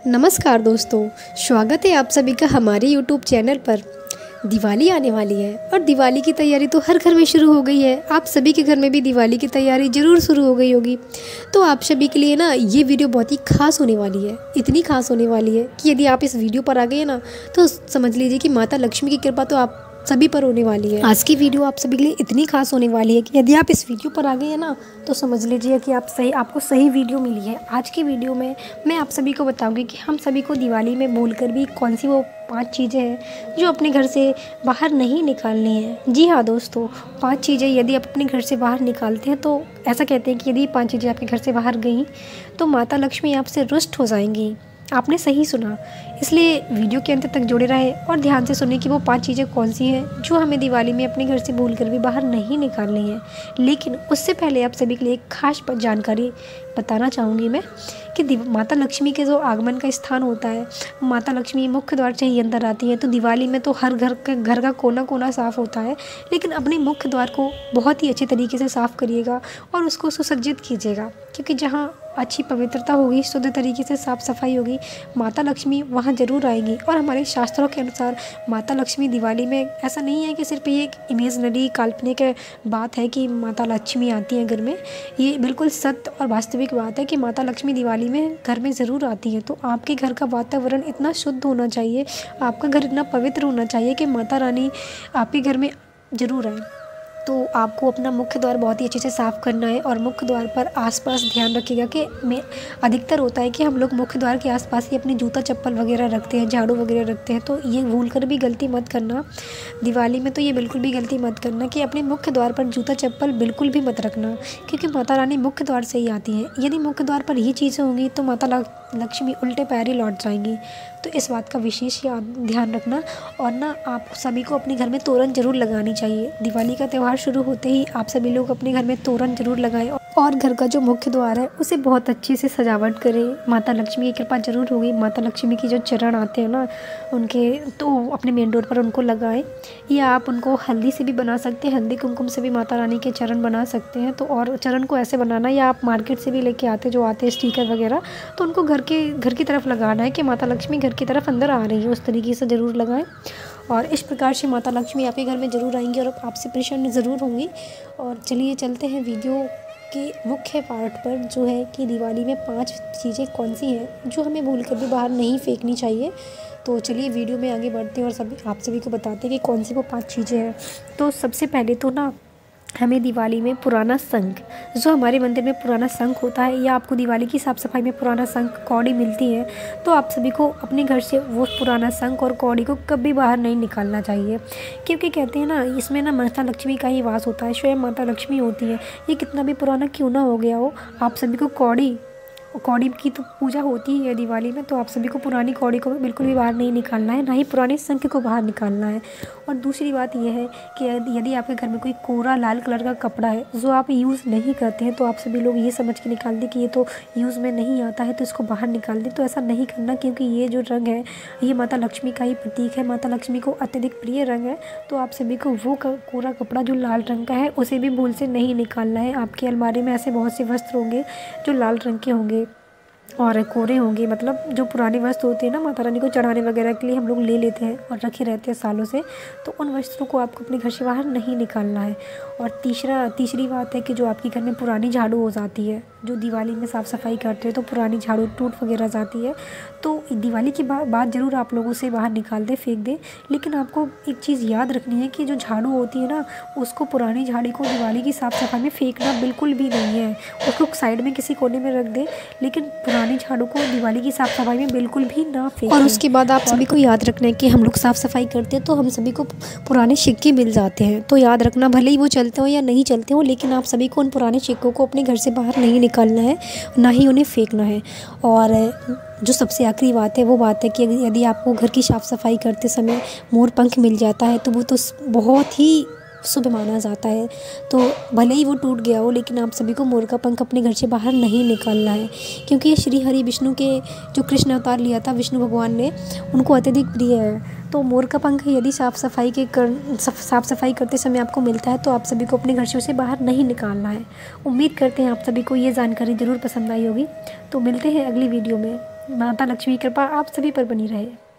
नमस्कार दोस्तों, स्वागत है आप सभी का हमारे YouTube चैनल पर। दिवाली आने वाली है और दिवाली की तैयारी तो हर घर में शुरू हो गई है। आप सभी के घर में भी दिवाली की तैयारी ज़रूर शुरू हो गई होगी। तो आप सभी के लिए ना ये वीडियो बहुत ही खास होने वाली है। इतनी खास होने वाली है कि यदि आप इस वीडियो पर आ गए ना तो समझ लीजिए कि माता लक्ष्मी की कृपा तो आप सभी पर होने वाली है। आज की वीडियो आप सभी के लिए इतनी खास होने वाली है कि यदि आप इस वीडियो पर आ गए हैं ना तो समझ लीजिए कि आपको सही वीडियो मिली है। आज की वीडियो में मैं आप सभी को बताऊंगी कि हम सभी को दिवाली में भूलकर भी कौन सी वो 5 चीज़ें हैं जो अपने घर से बाहर नहीं निकालनी है। जी हाँ दोस्तों, 5 चीज़ें यदि आप अपने घर से बाहर निकालते हैं तो ऐसा कहते हैं कि यदि 5 चीज़ें आपके घर से बाहर गई तो माता लक्ष्मी आपसे रुष्ट हो जाएंगी। आपने सही सुना, इसलिए वीडियो के अंत तक जुड़े रहे और ध्यान से सुनिए कि वो 5 चीज़ें कौन सी हैं जो हमें दिवाली में अपने घर से भूलकर भी बाहर नहीं निकालनी है। लेकिन उससे पहले आप सभी के लिए एक खास जानकारी बताना चाहूँगी मैं कि माता लक्ष्मी के जो आगमन का स्थान होता है, माता लक्ष्मी मुख्य द्वार से ही अंदर आती है। तो दिवाली में तो हर घर का कोना कोना साफ़ होता है, लेकिन अपने मुख्य द्वार को बहुत ही अच्छे तरीके से साफ़ करिएगा और उसको सुसज्जित कीजिएगा, क्योंकि जहाँ अच्छी पवित्रता होगी, शुद्ध तरीके से साफ़ सफाई होगी, माता लक्ष्मी वहाँ ज़रूर आएंगी। और हमारे शास्त्रों के अनुसार माता लक्ष्मी दिवाली में ऐसा नहीं है कि सिर्फ ये एक इमेजनरी काल्पनिक बात है कि माता लक्ष्मी आती हैं घर में। ये बिल्कुल सत्य और वास्तविक बात है कि माता लक्ष्मी दिवाली में घर में ज़रूर आती है। तो आपके घर का वातावरण इतना शुद्ध होना चाहिए, आपका घर इतना पवित्र होना चाहिए कि माता रानी आपके घर में ज़रूर आए। तो आपको अपना मुख्य द्वार बहुत ही अच्छे से साफ़ करना है और मुख्य द्वार पर आसपास ध्यान रखिएगा कि अधिकतर होता है कि हम लोग मुख्य द्वार के आसपास ही अपनी जूता चप्पल वगैरह रखते हैं, झाड़ू वगैरह रखते हैं। तो ये भूल कर भी गलती मत करना दिवाली में, तो ये बिल्कुल भी गलती मत करना कि अपने मुख्य द्वार पर जूता चप्पल बिल्कुल भी मत रखना, क्योंकि माता रानी मुख्य द्वार से ही आती है। यदि मुख्य द्वार पर ये चीज़ें होंगी तो माता लक्ष्मी उल्टे पैर ही लौट जाएंगी। तो इस बात का विशेष ध्यान रखना। और ना आप सभी को अपने घर में तोरण जरूर लगानी चाहिए। दिवाली का त्यौहार शुरू होते ही आप सभी लोग अपने घर में तोरण जरूर लगाएं और घर का जो मुख्य द्वार है उसे बहुत अच्छे से सजावट करें। माता लक्ष्मी की कृपा जरूर होगी। माता लक्ष्मी की जो चरण आते हैं ना उनके, तो अपने मेन डोर पर उनको लगाएं, या आप उनको हल्दी से भी बना सकते हैं, हल्दी कुमकुम से भी माता रानी के चरण बना सकते हैं। तो और चरण को ऐसे बनाना, या आप मार्केट से भी लेके आते जो आते हैं स्टिकर वगैरह, तो उनको घर की तरफ लगाना है कि माता लक्ष्मी घर की तरफ अंदर आ रही है, उस तरीके से ज़रूर लगाएं। और इस प्रकार से माता लक्ष्मी आपके घर में ज़रूर आएंगी और आपसे प्रसन्न ज़रूर होंगी। और चलिए चलते हैं वीडियो के मुख्य पार्ट पर, जो है कि दिवाली में 5 चीज़ें कौन सी हैं जो हमें भूल कर भी बाहर नहीं फेंकनी चाहिए। तो चलिए वीडियो में आगे बढ़ते हैं और आप सभी को बताते हैं कि कौन सी वो 5 चीज़ें हैं। तो सबसे पहले तो ना हमें दिवाली में पुराना शंख, जो हमारे मंदिर में पुराना शंख होता है, या आपको दिवाली की साफ़ सफाई में पुराना शंख कौड़ी मिलती है, तो आप सभी को अपने घर से वो पुराना शंख और कौड़ी को कभी बाहर नहीं निकालना चाहिए। क्योंकि कहते हैं ना, इसमें ना माता लक्ष्मी का ही वास होता है, स्वयं माता लक्ष्मी होती है। ये कितना भी पुराना क्यों ना हो गया हो, आप सभी को कौड़ी की तो पूजा होती ही है दिवाली में, तो आप सभी को पुरानी कौड़ी को बिल्कुल भी बाहर नहीं निकालना है, ना ही पुराने शंख को बाहर निकालना है। और दूसरी बात यह है कि यदि आपके घर में कोई कोरा लाल कलर का कपड़ा है जो आप यूज़ नहीं करते हैं, तो आप सभी लोग ये समझ के निकाल दें कि ये तो यूज़ में नहीं आता है, तो इसको बाहर निकाल दें। तो ऐसा नहीं करना, क्योंकि ये जो रंग है ये माता लक्ष्मी का ही प्रतीक है, माता लक्ष्मी को अत्यधिक प्रिय रंग है। तो आप सभी को वो कोरा कपड़ा जो लाल रंग का है उसे भी भूल से नहीं निकालना है। आपकी अलमारी में ऐसे बहुत से वस्त्र होंगे जो लाल रंग के होंगे और कोरे होंगे, मतलब जो पुराने वस्त्र होते हैं ना माता रानी को चढ़ाने वगैरह के लिए हम लोग ले लेते हैं और रखे रहते हैं सालों से, तो उन वस्त्रों को आपको अपने घर से बाहर नहीं निकालना है। और तीसरी बात है कि जो आपके घर में पुरानी झाड़ू हो जाती है, जो दिवाली में साफ़ सफाई करते हैं तो पुरानी झाड़ू टूट वगैरह जाती है, तो दिवाली के बाद ज़रूर आप लोग उसे बाहर निकाल दें, फेंक दें। लेकिन आपको एक चीज़ याद रखनी है कि जो झाड़ू होती है ना, उसको, पुरानी झाड़ी को दिवाली की साफ़ सफाई में फेंकना बिल्कुल भी नहीं है। उसको साइड में किसी कोने में रख दें, लेकिन पुरानी झाड़ू को दिवाली की साफ़ सफाई में बिल्कुल भी ना फेंकें। और उसके बाद आप सभी को याद रखना है कि हम लोग साफ़ सफाई करते हैं तो हम सभी को पुराने सिक्के मिल जाते हैं। तो याद रखना, भले ही वो चलते हो या नहीं चलते हो, लेकिन आप सभी को उन पुराने सिक्कों को अपने घर से बाहर नहीं निकालना है, ना ही उन्हें फेंकना है। और जो सबसे आखिरी बात है वो बात है कि यदि आपको घर की साफ़ सफाई करते समय मोर पंख मिल जाता है तो वो तो बहुत ही शुभ माना जाता है। तो भले ही वो टूट गया हो, लेकिन आप सभी को मोर का पंख अपने घर से बाहर नहीं निकालना है, क्योंकि ये श्री हरि विष्णु के जो कृष्ण अवतार लिया था विष्णु भगवान ने, उनको अत्यधिक प्रिय है। तो मोर का पंख यदि साफ़ सफाई करते समय आपको मिलता है तो आप सभी को अपने घर से उसे बाहर नहीं निकालना है। उम्मीद करते हैं आप सभी को ये जानकारी ज़रूर पसंद आई होगी। तो मिलते हैं अगली वीडियो में। माता लक्ष्मी की कृपा आप सभी पर बनी रहे।